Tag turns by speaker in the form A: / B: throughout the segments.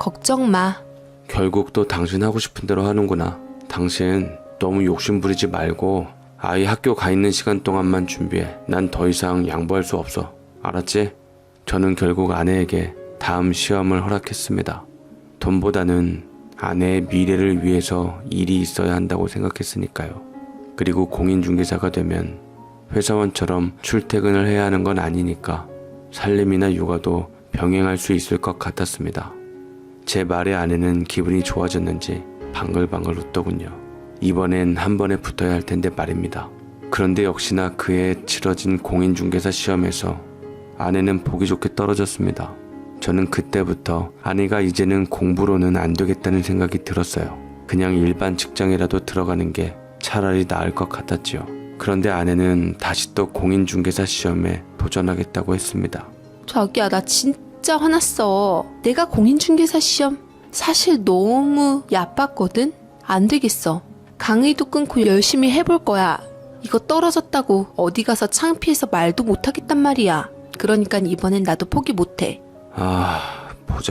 A: 걱정 마.
B: 결국 또 당신 하고 싶은 대로 하는구나. 당신 너무 욕심 부리지 말고 아이 학교 가 있는 시간 동안만 준비해. 난 더 이상 양보할 수 없어. 알았지? 저는 결국 아내에게 다음 시험을 허락했습니다. 돈보다는 아내의 미래를 위해서 일이 있어야 한다고 생각했으니까요. 그리고 공인중개사가 되면 회사원처럼 출퇴근을 해야 하는 건 아니니까 살림이나 육아도 병행할 수 있을 것 같았습니다. 제 말에 아내는 기분이 좋아졌는지 방글방글 웃더군요. 이번엔 한 번에 붙어야 할 텐데 말입니다. 그런데 역시나 그해 치러진 공인중개사 시험에서 아내는 보기 좋게 떨어졌습니다. 저는 그때부터 아내가 이제는 공부로는 안 되겠다는 생각이 들었어요. 그냥 일반 직장이라도 들어가는 게 차라리 나을 것 같았지요. 그런데 아내는 다시 또 공인중개사 시험에 도전하겠다고 했습니다.
A: 자기야, 나 진짜 화났어. 내가 공인중개사 시험 사실 너무 얕봤거든? 안 되겠어. 강의도 끊고 열심히 해볼 거야. 이거 떨어졌다고 어디 가서 창피해서 말도 못하겠단 말이야. 그러니까 이번엔 나도 포기 못해.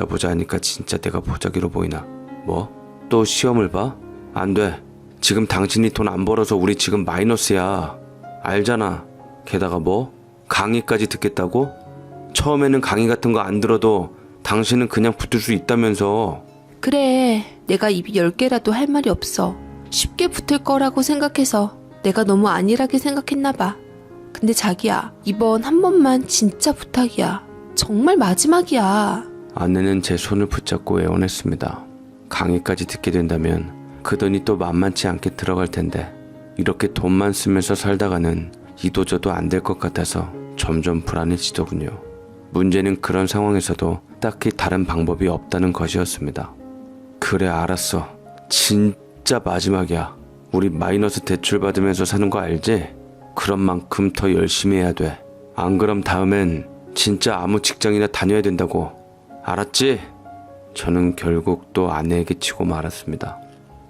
B: 보자 하니까 진짜 내가 보자기로 보이나. 뭐? 또 시험을 봐? 안 돼. 지금 당신이 돈 안 벌어서 우리 지금 마이너스야. 알잖아. 게다가 뭐? 강의까지 듣겠다고? 처음에는 강의 같은 거 안 들어도 당신은 그냥 붙을 수 있다면서.
A: 그래, 내가 입이 10개라도 할 말이 없어. 쉽게 붙을 거라고 생각해서 내가 너무 안일하게 생각했나 봐. 근데 자기야, 이번 한 번만 진짜 부탁이야. 정말 마지막이야.
B: 아내는 제 손을 붙잡고 애원했습니다. 강의까지 듣게 된다면 그 돈이 또 만만치 않게 들어갈 텐데 이렇게 돈만 쓰면서 살다가는 이도저도 안 될 것 같아서 점점 불안해지더군요. 문제는 그런 상황에서도 딱히 다른 방법이 없다는 것이었습니다. 그래, 알았어. 진짜 마지막이야. 우리 마이너스 대출 받으면서 사는 거 알지? 그런 만큼 더 열심히 해야 돼. 안 그럼 다음엔 진짜 아무 직장이나 다녀야 된다고. 알았지? 저는 결국 또 아내에게 치고 말았습니다.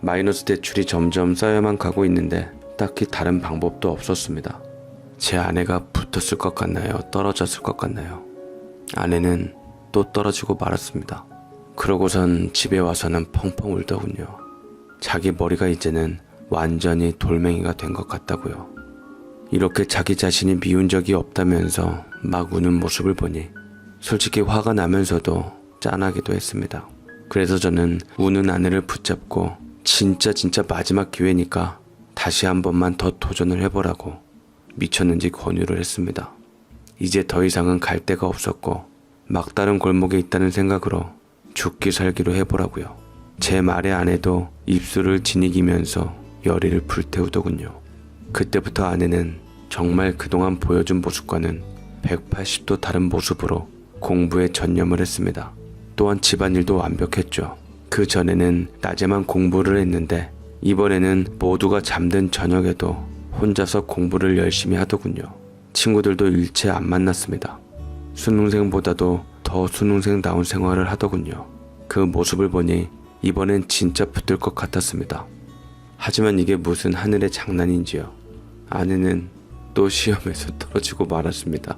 B: 마이너스 대출이 점점 쌓여만 가고 있는데 딱히 다른 방법도 없었습니다. 제 아내가 붙었을 것 같나요? 떨어졌을 것 같나요? 아내는 또 떨어지고 말았습니다. 그러고선 집에 와서는 펑펑 울더군요. 자기 머리가 이제는 완전히 돌멩이가 된 것 같다고요. 이렇게 자기 자신이 미운 적이 없다면서 막 우는 모습을 보니 솔직히 화가 나면서도 짠하기도 했습니다. 그래서 저는 우는 아내를 붙잡고 진짜 마지막 기회니까 다시 한 번만 더 도전을 해보라고 미쳤는지 권유를 했습니다. 이제 더 이상은 갈 데가 없었고 막다른 골목에 있다는 생각으로 죽기 살기로 해보라고요. 제 말에 아내도 입술을 지니기면서 열의를 불태우더군요. 그때부터 아내는 정말 그동안 보여준 모습과는 180도 다른 모습으로 공부에 전념을 했습니다. 또한 집안일도 완벽했죠. 그 전에는 낮에만 공부를 했는데 이번에는 모두가 잠든 저녁에도 혼자서 공부를 열심히 하더군요. 친구들도 일체 안 만났습니다. 수능생보다도 더 수능생다운 생활을 하더군요. 그 모습을 보니 이번엔 진짜 붙을 것 같았습니다. 하지만 이게 무슨 하늘의 장난인지요. 아내는 또 시험에서 떨어지고 말았습니다.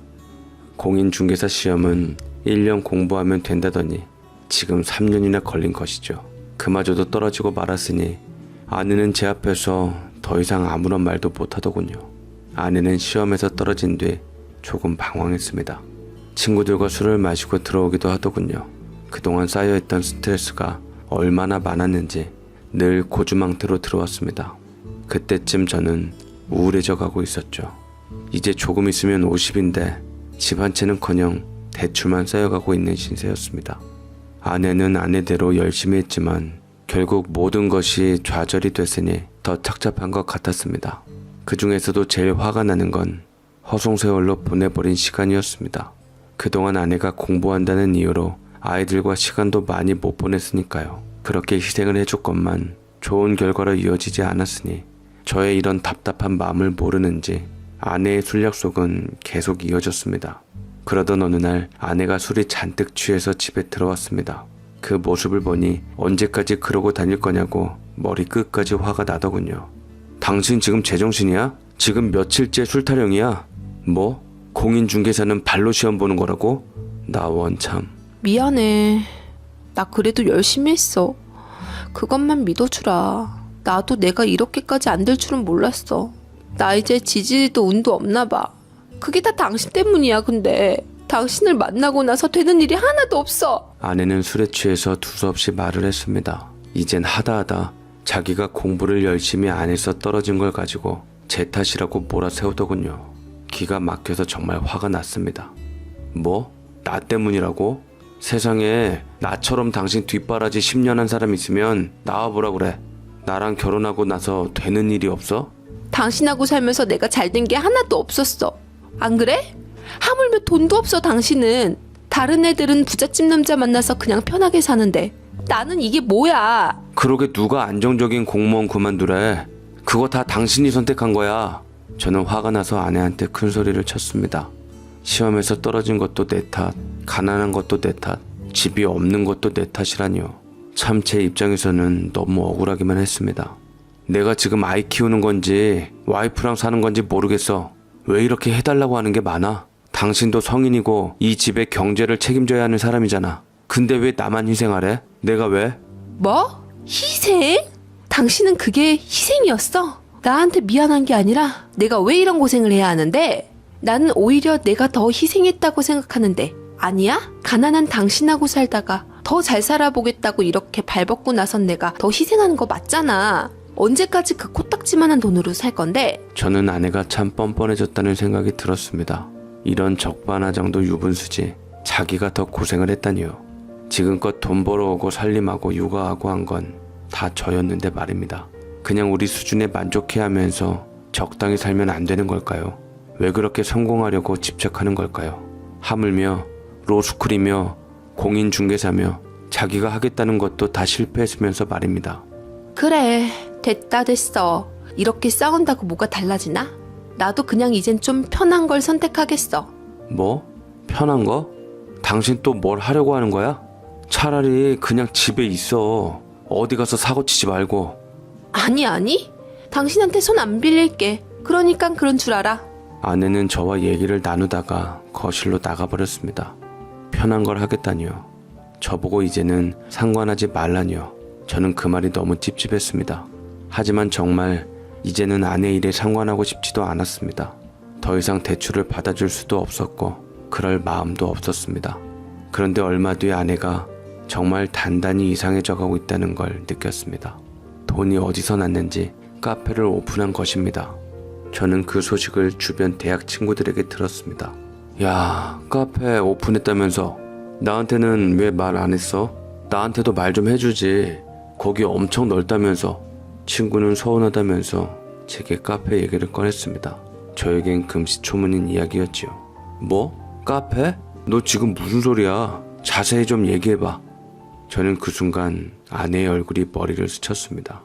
B: 공인중개사 시험은 1년 공부하면 된다더니 지금 3년이나 걸린 것이죠. 그마저도 떨어지고 말았으니 아내는 제 앞에서 더 이상 아무런 말도 못하더군요. 아내는 시험에서 떨어진 뒤 조금 방황했습니다. 친구들과 술을 마시고 들어오기도 하더군요. 그동안 쌓여있던 스트레스가 얼마나 많았는지 늘 고주망태로 들어왔습니다. 그때쯤 저는 우울해져 가고 있었죠. 이제 조금 있으면 50인데 집 한 채는커녕 대출만 쌓여가고 있는 신세였습니다. 아내는 아내대로 열심히 했지만 결국 모든 것이 좌절이 됐으니 더 착잡한 것 같았습니다. 그 중에서도 제일 화가 나는 건 허송세월로 보내버린 시간이었습니다. 그동안 아내가 공부한다는 이유로 아이들과 시간도 많이 못 보냈으니까요. 그렇게 희생을 해줬건만 좋은 결과로 이어지지 않았으니 저의 이런 답답한 마음을 모르는지 아내의 술 약속은 계속 이어졌습니다. 그러던 어느 날 아내가 술이 잔뜩 취해서 집에 들어왔습니다. 그 모습을 보니 언제까지 그러고 다닐 거냐고 머리 끝까지 화가 나더군요. 당신 지금 제정신이야? 지금 며칠째 술 타령이야? 뭐? 공인중개사는 발로 시험 보는 거라고? 나 원참.
A: 미안해. 나 그래도 열심히 했어. 그것만 믿어주라. 나도 내가 이렇게까지 안 될 줄은 몰랐어. 나 이제 지지리도 운도 없나 봐. 그게 다 당신 때문이야. 근데 당신을 만나고 나서 되는 일이 하나도 없어.
B: 아내는 술에 취해서 두서없이 말을 했습니다. 이젠 하다하다 자기가 공부를 열심히 안 해서 떨어진 걸 가지고 제 탓이라고 몰아세우더군요. 기가 막혀서 정말 화가 났습니다. 뭐? 나 때문이라고? 세상에 나처럼 당신 뒷바라지 10년 한 사람 있으면 나와보라 그래. 나랑 결혼하고 나서 되는 일이 없어?
A: 당신하고 살면서 내가 잘된 게 하나도 없었어. 안 그래? 하물며 돈도 없어. 당신은. 다른 애들은 부잣집 남자 만나서 그냥 편하게 사는데 나는 이게 뭐야.
B: 그러게 누가 안정적인 공무원 그만두래. 그거 다 당신이 선택한 거야. 저는 화가 나서 아내한테 큰 소리를 쳤습니다. 시험에서 떨어진 것도 내 탓, 가난한 것도 내 탓, 집이 없는 것도 내 탓이라니요. 참 제 입장에서는 너무 억울하기만 했습니다. 내가 지금 아이 키우는 건지 와이프랑 사는 건지 모르겠어. 왜 이렇게 해달라고 하는 게 많아? 당신도 성인이고 이 집의 경제를 책임져야 하는 사람이잖아. 근데 왜 나만 희생하래? 내가 왜?
A: 뭐? 희생? 당신은 그게 희생이었어? 나한테 미안한 게 아니라 내가 왜 이런 고생을 해야 하는데? 나는 오히려 내가 더 희생했다고 생각하는데 아니야? 가난한 당신하고 살다가 더 잘 살아보겠다고 이렇게 발벗고 나선 내가 더 희생하는 거 맞잖아. 언제까지 그 코딱지만한 돈으로 살 건데?
B: 저는 아내가 참 뻔뻔해졌다는 생각이 들었습니다. 이런 적반하장도 유분수지 자기가 더 고생을 했다니요. 지금껏 돈 벌어오고 살림하고 육아하고 한 건 다 저였는데 말입니다. 그냥 우리 수준에 만족해하면서 적당히 살면 안 되는 걸까요? 왜 그렇게 성공하려고 집착하는 걸까요? 하물며 로스쿨이며 공인중개사며 자기가 하겠다는 것도 다 실패했으면서 말입니다.
A: 그래, 됐어. 이렇게 싸운다고 뭐가 달라지나? 나도 그냥 이젠 좀 편한 걸 선택하겠어.
B: 뭐? 편한 거? 당신 또 뭘 하려고 하는 거야? 차라리 그냥 집에 있어. 어디 가서 사고치지 말고.
A: 아니. 당신한테 손 안 빌릴게. 그러니까 그런 줄 알아.
B: 아내는 저와 얘기를 나누다가 거실로 나가버렸습니다. 편한 걸 하겠다니요. 저보고 이제는 상관하지 말라니요. 저는 그 말이 너무 찝찝했습니다. 하지만 정말 이제는 아내 일에 상관하고 싶지도 않았습니다. 더 이상 대출을 받아줄 수도 없었고 그럴 마음도 없었습니다. 그런데 얼마 뒤에 아내가 정말 단단히 이상해져 가고 있다는 걸 느꼈습니다. 돈이 어디서 났는지 카페를 오픈한 것입니다. 저는 그 소식을 주변 대학 친구들에게 들었습니다. 야, 카페 오픈했다면서 나한테는 왜 말 안 했어? 나한테도 말 좀 해주지. 거기 엄청 넓다면서. 친구는 서운하다면서 제게 카페 얘기를 꺼냈습니다. 저에겐 금시초문인 이야기였지요. 뭐? 카페? 너 지금 무슨 소리야? 자세히 좀 얘기해봐. 저는 그 순간 아내의 얼굴이 머리를 스쳤습니다.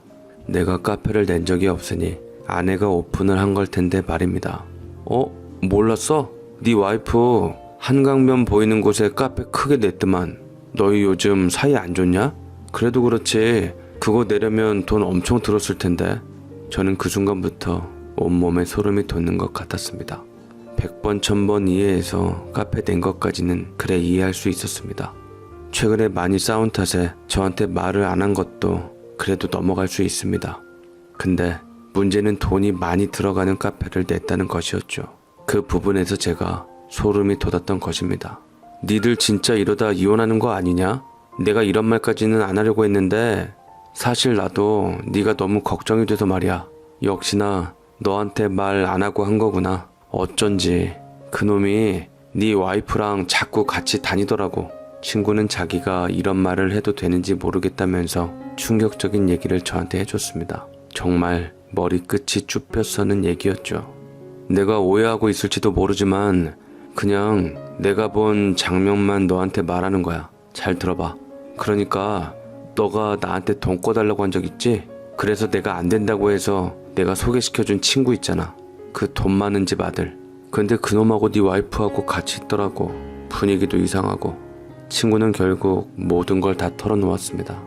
B: 내가 카페를 낸 적이 없으니 아내가 오픈을 한 걸 텐데 말입니다. 몰랐어? 네 와이프 한강변 보이는 곳에 카페 크게 냈더만. 너희 요즘 사이 안 좋냐? 그래도 그렇지 그거 내려면 돈 엄청 들었을 텐데. 저는 그 순간부터 온몸에 소름이 돋는 것 같았습니다. 100번 1000번 이해해서 카페 낸 것까지는 그래 이해할 수 있었습니다. 최근에 많이 싸운 탓에 저한테 말을 안 한 것도 그래도 넘어갈 수 있습니다. 근데 문제는 돈이 많이 들어가는 카페를 냈다는 것이었죠. 그 부분에서 제가 소름이 돋았던 것입니다. 니들 진짜 이러다 이혼하는 거 아니냐? 내가 이런 말까지는 안 하려고 했는데 사실 나도 네가 너무 걱정이 돼서 말이야. 역시나 너한테 말 안 하고 한 거구나. 어쩐지 그놈이 네 와이프랑 자꾸 같이 다니더라고. 친구는 자기가 이런 말을 해도 되는지 모르겠다면서 충격적인 얘기를 저한테 해줬습니다. 정말 머리끝이 쭈뼛서는 얘기였죠. 내가 오해하고 있을지도 모르지만 그냥 내가 본 장면만 너한테 말하는 거야. 잘 들어봐. 그러니까 너가 나한테 돈 꿔달라고 한 적 있지? 그래서 내가 안 된다고 해서 내가 소개시켜준 친구 있잖아. 그 돈 많은 집 아들. 근데 그놈하고 네 와이프하고 같이 있더라고. 분위기도 이상하고. 친구는 결국 모든 걸 다 털어놓았습니다.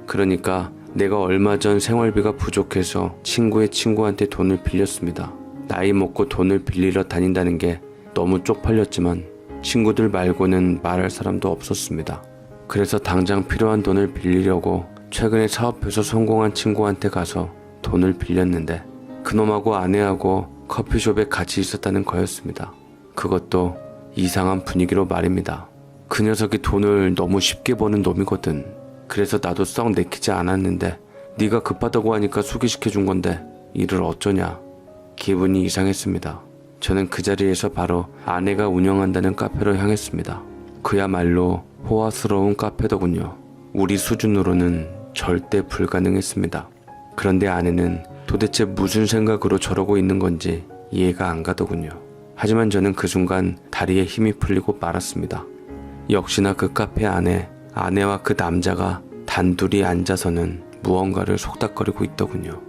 B: 그러니까 내가 얼마 전 생활비가 부족해서 친구의 친구한테 돈을 빌렸습니다. 나이 먹고 돈을 빌리러 다닌다는 게 너무 쪽팔렸지만 친구들 말고는 말할 사람도 없었습니다. 그래서 당장 필요한 돈을 빌리려고 최근에 사업해서 성공한 친구한테 가서 돈을 빌렸는데 그놈하고 아내하고 커피숍에 같이 있었다는 거였습니다. 그것도 이상한 분위기로 말입니다. 그 녀석이 돈을 너무 쉽게 버는 놈이거든. 그래서 나도 썩 내키지 않았는데 네가 급하다고 하니까 소개시켜준 건데 이를 어쩌냐. 기분이 이상했습니다. 저는 그 자리에서 바로 아내가 운영한다는 카페로 향했습니다. 그야말로 호화스러운 카페더군요. 우리 수준으로는 절대 불가능했습니다. 그런데 아내는 도대체 무슨 생각으로 저러고 있는 건지 이해가 안 가더군요. 하지만 저는 그 순간 다리에 힘이 풀리고 말았습니다. 역시나 그 카페 안에 아내와 그 남자가 단둘이 앉아서는 무언가를 속닥거리고 있더군요.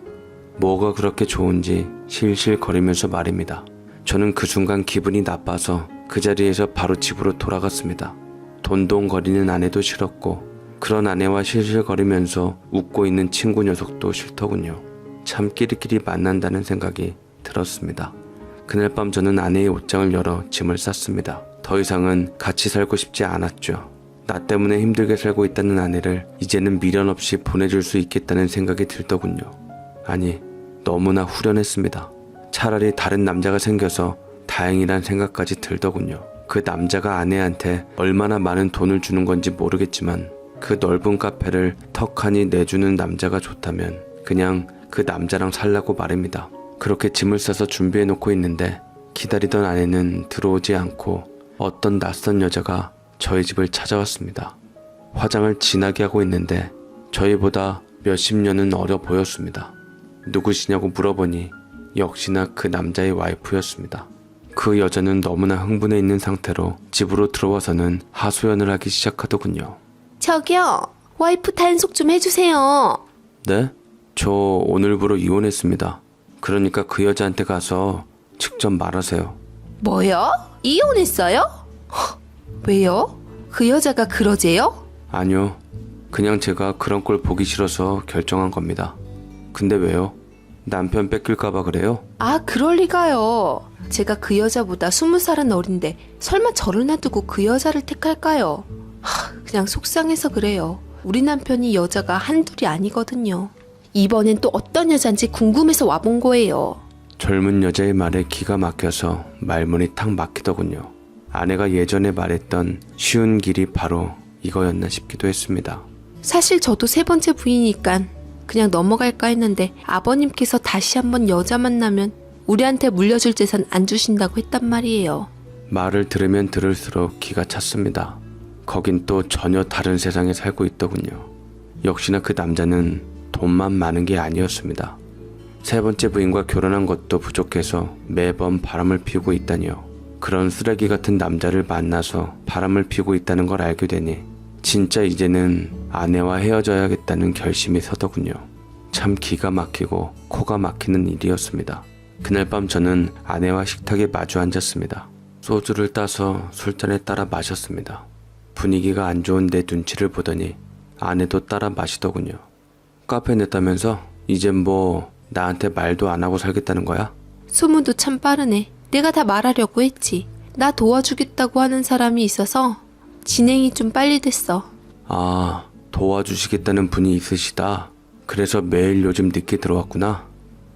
B: 뭐가 그렇게 좋은지 실실거리면서 말입니다. 저는 그 순간 기분이 나빠서 그 자리에서 바로 집으로 돌아갔습니다. 돈동거리는 아내도 싫었고 그런 아내와 실실거리면서 웃고 있는 친구 녀석도 싫더군요. 참 끼리끼리 만난다는 생각이 들었습니다. 그날 밤 저는 아내의 옷장을 열어 짐을 쌌습니다. 더 이상은 같이 살고 싶지 않았죠. 나 때문에 힘들게 살고 있다는 아내를 이제는 미련 없이 보내줄 수 있겠다는 생각이 들더군요. 아니, 너무나 후련했습니다. 차라리 다른 남자가 생겨서 다행이란 생각까지 들더군요. 그 남자가 아내한테 얼마나 많은 돈을 주는 건지 모르겠지만 그 넓은 카페를 턱하니 내주는 남자가 좋다면 그냥 그 남자랑 살라고 말입니다. 그렇게 짐을 싸서 준비해 놓고 있는데 기다리던 아내는 들어오지 않고 어떤 낯선 여자가 저희 집을 찾아왔습니다. 화장을 진하게 하고 있는데 저희보다 몇십 년은 어려 보였습니다. 누구시냐고 물어보니 역시나 그 남자의 와이프였습니다. 그 여자는 너무나 흥분해 있는 상태로 집으로 들어와서는 하소연을 하기 시작하더군요.
A: 저기요, 와이프 단속 좀 해주세요.
B: 네? 저 오늘부로 이혼했습니다. 그러니까 그 여자한테 가서 직접 말하세요.
A: 뭐요? 이혼했어요? 왜요? 그 여자가 그러재요?
B: 아니요. 그냥 제가 그런 꼴 보기 싫어서 결정한 겁니다. 근데 왜요? 남편 뺏길까봐 그래요?
A: 아, 그럴 리가요. 제가 그 여자보다 20살은 어린데 설마 저를 놔두고 그 여자를 택할까요? 그냥 속상해서 그래요. 우리 남편이 여자가 한둘이 아니거든요. 이번엔 또 어떤 여잔지 궁금해서 와본 거예요.
B: 젊은 여자의 말에 기가 막혀서 말문이 탁 막히더군요. 아내가 예전에 말했던 쉬운 길이 바로 이거였나 싶기도 했습니다.
A: 사실 저도 세 번째 부인이니까 그냥 넘어갈까 했는데 아버님께서 다시 한번 여자 만나면 우리한테 물려줄 재산 안 주신다고 했단 말이에요.
B: 말을 들으면 들을수록 기가 찼습니다. 거긴 또 전혀 다른 세상에 살고 있더군요. 역시나 그 남자는 돈만 많은 게 아니었습니다. 세 번째 부인과 결혼한 것도 부족해서 매번 바람을 피우고 있다니요. 그런 쓰레기 같은 남자를 만나서 바람을 피우고 있다는 걸 알게 되니 진짜 이제는 아내와 헤어져야겠다는 결심이 서더군요. 참 기가 막히고 코가 막히는 일이었습니다. 그날 밤 저는 아내와 식탁에 마주 앉았습니다. 소주를 따서 술잔에 따라 마셨습니다. 분위기가 안 좋은 내 눈치를 보더니 아내도 따라 마시더군요. 카페 냈다면서 이젠 뭐 나한테 말도 안 하고 살겠다는 거야?
A: 소문도 참 빠르네. 내가 다 말하려고 했지. 나 도와주겠다고 하는 사람이 있어서 진행이 좀 빨리 됐어.
B: 아, 도와주시겠다는 분이 있으시다. 그래서 매일 요즘 늦게 들어왔구나.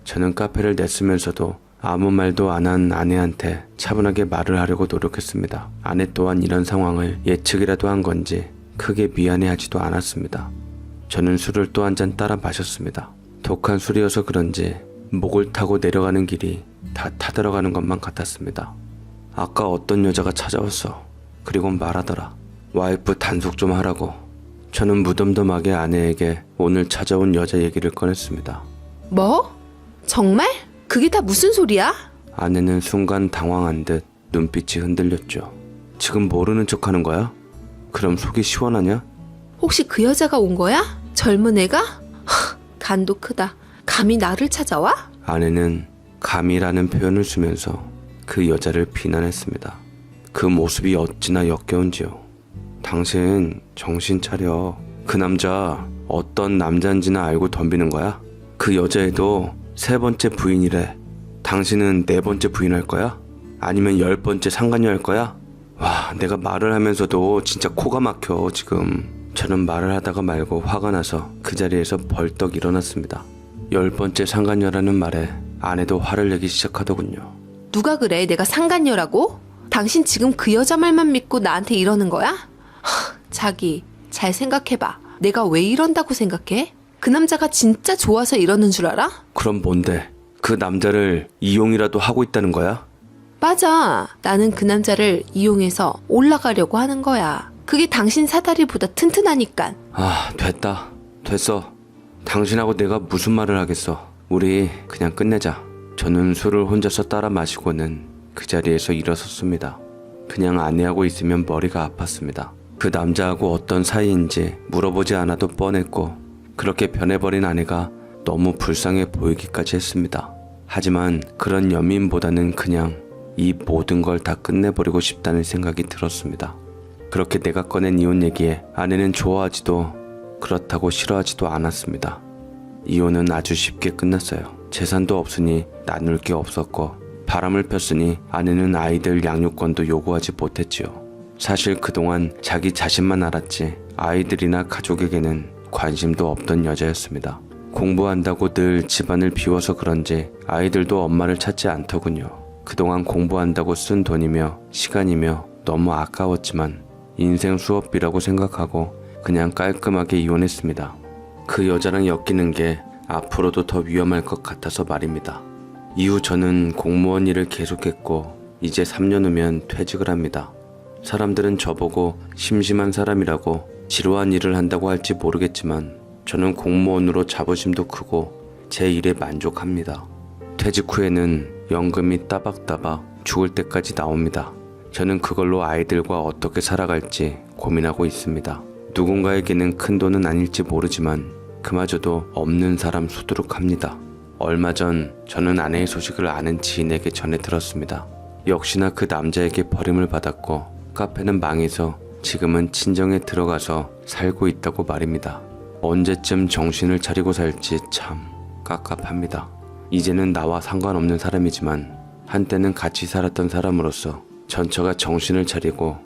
B: 저는 카페를 냈으면서도 아무 말도 안 한 아내한테 차분하게 말을 하려고 노력했습니다. 아내 또한 이런 상황을 예측이라도 한 건지 크게 미안해하지도 않았습니다. 저는 술을 또 한 잔 따라 마셨습니다. 독한 술이어서 그런지 목을 타고 내려가는 길이 다 타들어가는 것만 같았습니다. 아까 어떤 여자가 찾아왔어. 그리고 말하더라. 와이프 단속 좀 하라고. 저는 무덤덤하게 아내에게 오늘 찾아온 여자 얘기를 꺼냈습니다.
A: 뭐? 정말? 그게 다 무슨 소리야?
B: 아내는 순간 당황한 듯 눈빛이 흔들렸죠. 지금 모르는 척 하는 거야? 그럼 속이 시원하냐?
A: 혹시 그 여자가 온 거야? 젊은 애가? 간도 크다. 감히 나를 찾아와?
B: 아내는 감이라는 표현을 쓰면서 그 여자를 비난했습니다. 그 모습이 어찌나 역겨운지요. 당신 정신 차려. 그 남자 어떤 남자인지나 알고 덤비는 거야? 그 여자애도 세 번째 부인이래. 당신은 네 번째 부인 할 거야? 아니면 10번째 상간녀 할 거야? 와, 내가 말을 하면서도 진짜 코가 막혀 지금. 저는 말을 하다가 말고 화가 나서 그 자리에서 벌떡 일어났습니다. 10번째 상간녀라는 말에 아내도 화를 내기 시작하더군요.
A: 누가 그래? 내가 상간녀라고? 당신 지금 그 여자 말만 믿고 나한테 이러는 거야? 자기, 잘 생각해봐. 내가 왜 이런다고 생각해? 그 남자가 진짜 좋아서 이러는 줄 알아?
B: 그럼 뭔데? 그 남자를 이용이라도 하고 있다는 거야?
A: 맞아. 나는 그 남자를 이용해서 올라가려고 하는 거야. 그게 당신 사다리보다 튼튼하니까.
B: 아, 됐다. 됐어. 당신하고 내가 무슨 말을 하겠어. 우리 그냥 끝내자. 저는 술을 혼자서 따라 마시고는 그 자리에서 일어섰습니다. 그냥 아내하고 있으면 머리가 아팠습니다. 그 남자하고 어떤 사이인지 물어보지 않아도 뻔했고 그렇게 변해버린 아내가 너무 불쌍해 보이기까지 했습니다. 하지만 그런 연민보다는 그냥 이 모든 걸 다 끝내버리고 싶다는 생각이 들었습니다. 그렇게 내가 꺼낸 이혼 얘기에 아내는 좋아하지도 그렇다고 싫어하지도 않았습니다. 이혼은 아주 쉽게 끝났어요. 재산도 없으니 나눌 게 없었고 바람을 폈으니 아내는 아이들 양육권도 요구하지 못했지요. 사실 그동안 자기 자신만 알았지 아이들이나 가족에게는 관심도 없던 여자였습니다. 공부한다고 늘 집안을 비워서 그런지 아이들도 엄마를 찾지 않더군요. 그동안 공부한다고 쓴 돈이며 시간이며 너무 아까웠지만 인생 수업비라고 생각하고 그냥 깔끔하게 이혼했습니다. 그 여자랑 엮이는 게 앞으로도 더 위험할 것 같아서 말입니다. 이후 저는 공무원 일을 계속했고 이제 3년 후면 퇴직을 합니다. 사람들은 저보고 심심한 사람이라고 지루한 일을 한다고 할지 모르겠지만 저는 공무원으로 자부심도 크고 제 일에 만족합니다. 퇴직 후에는 연금이 따박따박 죽을 때까지 나옵니다. 저는 그걸로 아이들과 어떻게 살아갈지 고민하고 있습니다. 누군가에게는 큰 돈은 아닐지 모르지만 그마저도 없는 사람 수두룩합니다. 얼마 전 저는 아내의 소식을 아는 지인에게 전해 들었습니다. 역시나 그 남자에게 버림을 받았고 카페는 망해서 지금은 친정에 들어가서 살고 있다고 말입니다. 언제쯤 정신을 차리고 살지 참 깝깝합니다. 이제는 나와 상관없는 사람이지만 한때는 같이 살았던 사람으로서 전처가 정신을 차리고